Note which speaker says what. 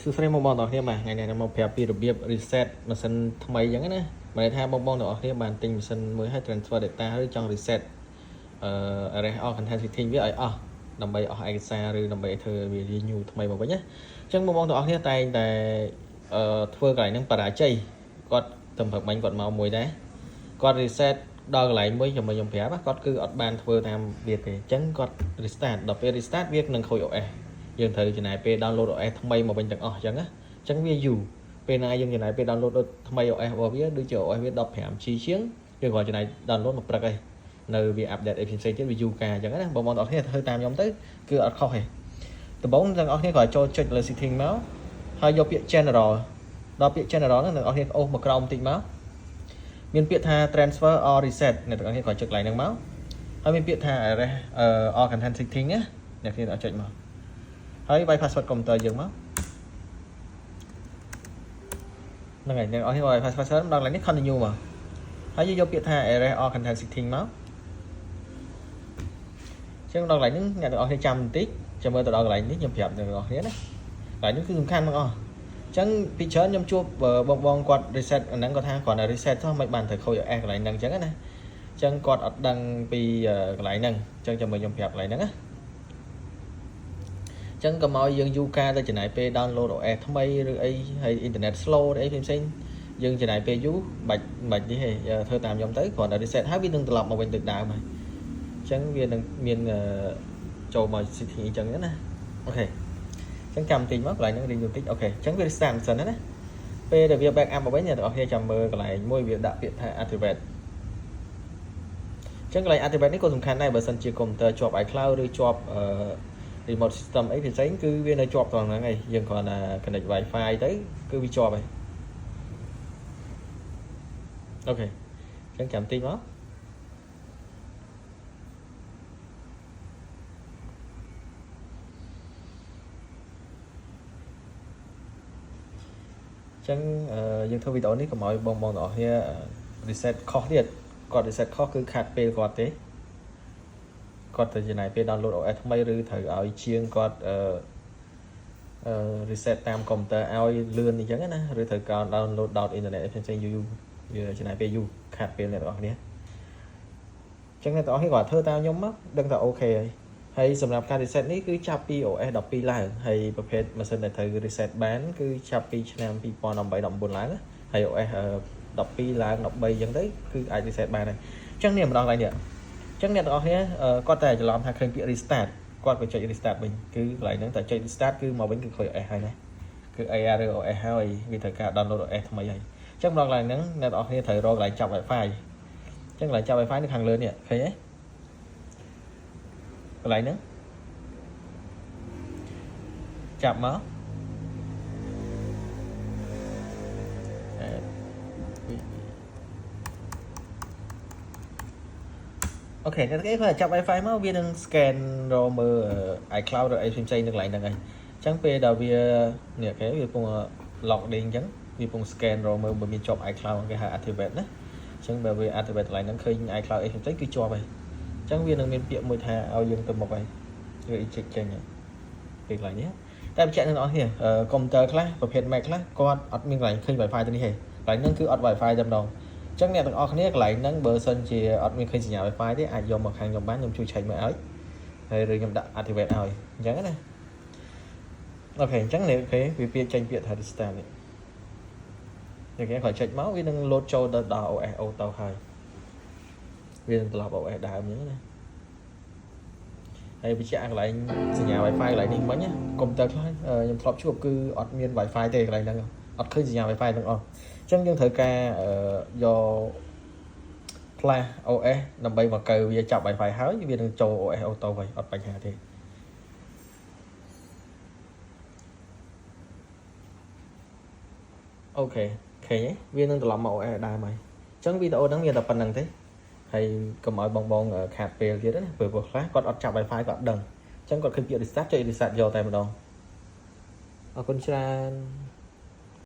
Speaker 1: សួស្តីបងប្អូនទាំងអស់គ្នាបាទថ្ងៃនេះខ្ញុំមកប្រាប់ពីរបៀប reset ម៉ាស៊ីនថ្មីអញ្ចឹងណាមិនថាបងប្អូនទាំងអស់គ្នាបានទិញម៉ាស៊ីនមួយហើយ transfer data ឬចង់ reset erase all content setting វាឲ្យអស់ដើម្បីអស់ឯកសារឬដើម្បីធ្វើវា renew ថ្មីមកវិញណាអញ្ចឹងបងប្អូនទាំងអស់គ្នាតែងតែធ្វើកន្លែងហ្នឹងបរាជ័យគាត់ទំព្រឹកបាញ់គាត់មកមួយដែរគាត់ reset ដល់កន្លែងមួយខ្ញុំប្រាប់គាត់គឺអត់បានធ្វើតាមវាទេអញ្ចឹងគាត់ restart ដល់ពេល restart វានឹងខូច OS យើងត្រូវចំណាយពេល download OS ថ្មីមកវិញទាំងអស់អញ្ចឹងណាអញ្ចឹងវាយូរពេលណាយើងចំណាយពេល download ថ្មី OS របស់វាដូចជា OS វា 15G ជាងយើងគ្រាន់ចំណាយ download មកព្រឹកឯងនៅវា update ផ្សេងៗទៀតវាយូរកាលអញ្ចឹងណាបងប្អូនទាំងអស់គ្នាធ្វើតាមខ្ញុំទៅគឺអត់ខុសទេដំបូងទាំងអស់គ្នាគ្រាន់ចូលចុចលើ setting មកហើយយកពាក្យ general ដល់ពាក្យ general ហ្នឹងទាំងអស់គ្នាអូសមកក្រោមបន្តិចមកមានពាក្យថា transfer or reset អ្នកទាំងអស់គ្នាគ្រាន់ចុចកន្លែងហ្នឹងមកហើយមានពាក្យថា erase all content setting ណាអ្នកគ្នាអត់ចុចមកហើយវាយ password computer យើងមកហ្នឹងហើយអ្នកអស់គ្នាវាយ password ដល់កន្លែងនេះ continue មកហើយយើងយកពាក្យថា erase all content setting មកចឹងដល់កន្លែងនេះអ្នកទាំងអស់គ្នាចាំបន្តិចចាំមើលទៅដល់កន្លែងនេះខ្ញុំប្រាប់អ្នកទាំងអស់គ្នាណាកន្លែងនេះគឺសំខាន់មកអស់អញ្ចឹងពីច្រើនខ្ញុំជួបបងគាត់ reset អាហ្នឹងគាត់ថាគ្រាន់តែ reset ទៅមិនបានត្រូវខូច OS កន្លែងហ្នឹងអញ្ចឹងណាអញ្ចឹងគាត់អត់ដឹងពីកន្លែងហ្នឹងអញ្ចឹងចាំមើលខ្ញុំប្រាប់កន្លែងហ្នឹងណាចឹងកុំឲ្យយើងយូរការទៅចំណាយពេល download OS ថ្មីឬអីហើយ internet slow អីផ្សេងៗយើងចំណាយពេលយូរបាច់នេះទេធ្វើតាមខ្ញុំទៅគ្រាន់តែ reset ហើយវានឹងត្រឡប់មកវិញទៅដើមហើយអញ្ចឹងវានឹងមានចូលមក setting អញ្ចឹងណាអូខេអញ្ចឹងចាំបន្តិចមកកន្លែងហ្នឹង renew បន្តិចអូខេអញ្ចឹងវា restart សិនណាពេលដែលវា back up មកវិញអ្នកទាំងអស់គ្នាចាំមើលកន្លែងមួយវាដាក់ពាក្យថា activate អញ្ចឹងកន្លែង activate នេះក៏សំខាន់ដែរបើសិនជា computer ជាប់ iCloud ឬជាប់remote system អីផ្សេងគឺវានៅជាប់ត្រង់ហ្នឹងឯងយើងគ្រាន់តែ connect Wi-Fi ទៅគឺវាជាប់ហើយអូខេអញ្ចឹងចាំតិចមកអញ្ចឹងយើងធ្វើវីដេអូនេះកុំឲ្យបងទាំងអស់គ្នា reset ខុសទៀតគាត់ reset ខុសគឺខាត់ពេលគាត់ទេគាត់ទៅចំណាយពេល download OS ថ្មីឬត្រូវឲ្យជាងគាត់ reset តាមកុំព្យូទ័រឲ្យលឿនអញ្ចឹងណាឬត្រូវការ download ដល់ internet ផ្សេងៗយូរវាចំណាយពេលយូរខាត់ពេលអ្នកទាំងអស់គ្នាអញ្ចឹងអ្នកទាំងអស់គ្នាគាត់ធ្វើតាមខ្ញុំមកដឹងថាអូខេហើយសម្រាប់ការ reset នេះគឺចាប់ពី OS 12ឡើងហើយប្រភេទម៉ាស៊ីនដែលត្រូវ reset បានគឺចាប់ពីឆ្នាំ2018 19ឡើងហើយ OS 12ឡើង13អញ្ចឹងទៅគឺអាច reset បានហើយអញ្ចឹងនេះម្ដងឡើយនេះអញ្ចឹងអ្នកទាំងអស់គ្នាគាត់តែច្រឡំថាឃើញពាក្យ restart គាត់ក៏ចុច restart វិញគឺកន្លែងហ្នឹងតែចុច restart គឺមកវិញគឺខូច OS ហើយណាគឺ AR ឬ OS ហើយវាត្រូវការ download OS ថ្មីហើយអញ្ចឹងម្ដងកន្លែងហ្នឹងអ្នកទាំងអស់គ្នាត្រូវរកកន្លែងចាប់ Wi-Fi អញ្ចឹងកន្លែងចាប់ Wi-Fi នៅខាងលើនេះឃើញទេកន្លែងហ្នឹងចាប់មកអូខេតែគេគាត់ចាប់ Wi-Fi មកវានឹង scan រកមើល iCloud ឬអីផ្សេងៗនៅកន្លែងហ្នឹងហើយអញ្ចឹងពេលដែលវានេះគេវាពង log in អញ្ចឹងវាពង scan រកមើលបើមានជាប់ iCloud គេហៅ activate ណាអញ្ចឹងបើវា activate កន្លែងហ្នឹងឃើញ iCloud អីផ្សេងៗគឺជាប់ហើយអញ្ចឹងវានឹងមានពាក្យមួយថាឲ្យយើងទៅមុខហើយឬ eject ចេញហើយពេលកន្លែងនេះតែបញ្ជាក់អ្នកនរគ្នាកុំព្យូទ័រខ្លះប្រភេទ Mac ខ្លះគាត់អត់មានកន្លែងឃើញ Wi-Fi ទៅនេះទេកន្លែងហ្នឹងគឺអត់ Wi-Fi តែម្ដងអញ្ចឹងអ្នកទាំងអស់គ្នាកន្លែងហ្នឹងបើសិនជាអត់មានឃើញសញ្ញា Wi-Fi ទេអាចយកមកខាងខ្ញុំបានខ្ញុំជួយឆែកមើលឲ្យហើយឬខ្ញុំដាក់ activate ឲ្យអញ្ចឹងណាអូខេអញ្ចឹងនេះអូខេវាពាក្យចេញពាក្យថា restart នេះគេគាត់ចុចមកវានឹង load ចូលទៅដល់ OS auto ហើយវានឹងត្រឡប់ OS ដើមអញ្ចឹងណាហើយបញ្ជាក់កន្លែងសញ្ញា Wi-Fi កន្លែងនេះមិញណាកុំព្យូទ័រខ្លះខ្ញុំធ្លាប់ជួបគឺអត់មាន Wi-Fi ទេកន្លែងហ្នឹងអត់ឃើញសញ្ញា Wi-Fi ទាំងអស់អញ្ចឹងយើងត្រូវការយក flash OS ដើម្បីមកកើវាចាប់ Wi-Fi ហើយវានឹងចូល OS auto ហើយអត់បញ្ហាទេអូខេឃើញទេវានឹងត្រឡប់មក OS ដើមហើយអញ្ចឹងវីដេអូហ្នឹងមានតែប៉ុណ្្នឹងទេហើយកុំឲ្យបងខាតពេលទៀតណាព្រោះខ្លះគាត់អត់ចាប់ Wi-Fi គាត់អត់ដឹងអញ្ចឹងគាត់ឃើញពាក្យ restart ចុច restart យកតែម្ដងអរគុណច្រើន